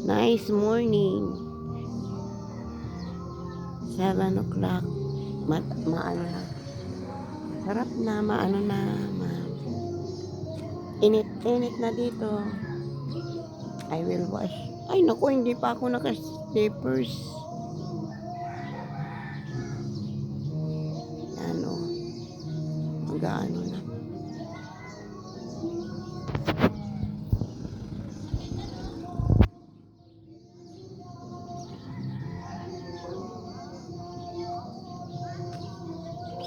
Nice morning. 7 o'clock. Maano na. Sarap na, maano na. Init na dito. I will wash. Ay, naku, hindi pa ako naka-slippers. Ano, mag-ano na.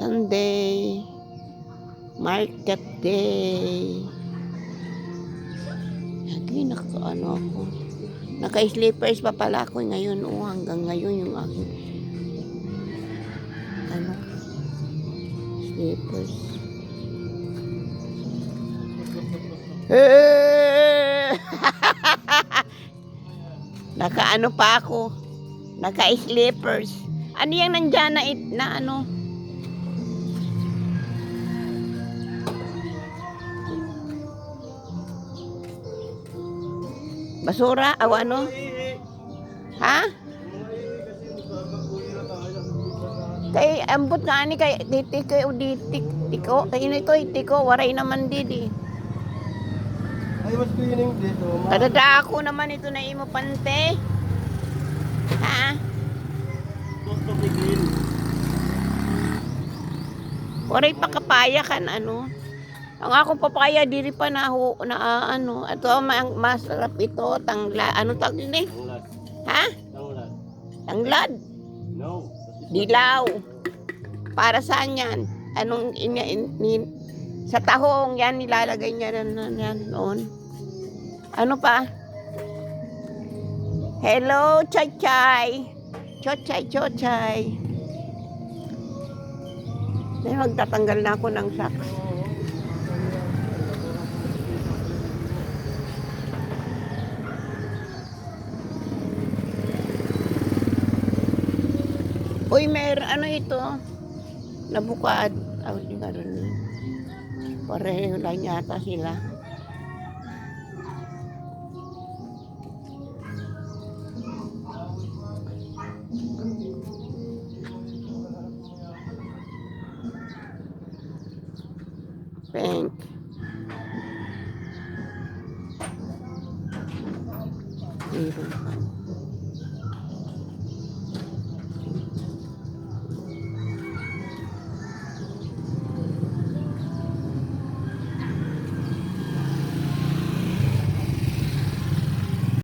Sunday, market day. Lagi naka-ano ako. Naka-slippers pa pala ako ngayon. Hanggang ngayon yung aking slippers. Naka-ano pa ako. Naka-slippers. Ano yung nandyan na ano? Basura? O ano? Ha? Kay ambot nga ni kay tiko waray naman didi. Ay mas cleaning dito. Kadada ako naman ito na imo pante. Ha? To be clean. Waray pa kapaya kan ano. Ang akong papaya diri pa na ano, ato ang masarap ito, ano tawag din eh? Tanglad. Ha? Tanglad. Tanglad. No. Dilaw. Para saan yan? Anong sa tahong yan nilalagay niya yan noon. Ano pa? Hello, Chachay. Chochay. Ay, magtatanggal na ako ng socks. Uy, ano ito? Nabukad. Di nga rin. Pareho lang yata sila. Pink. Meron pa.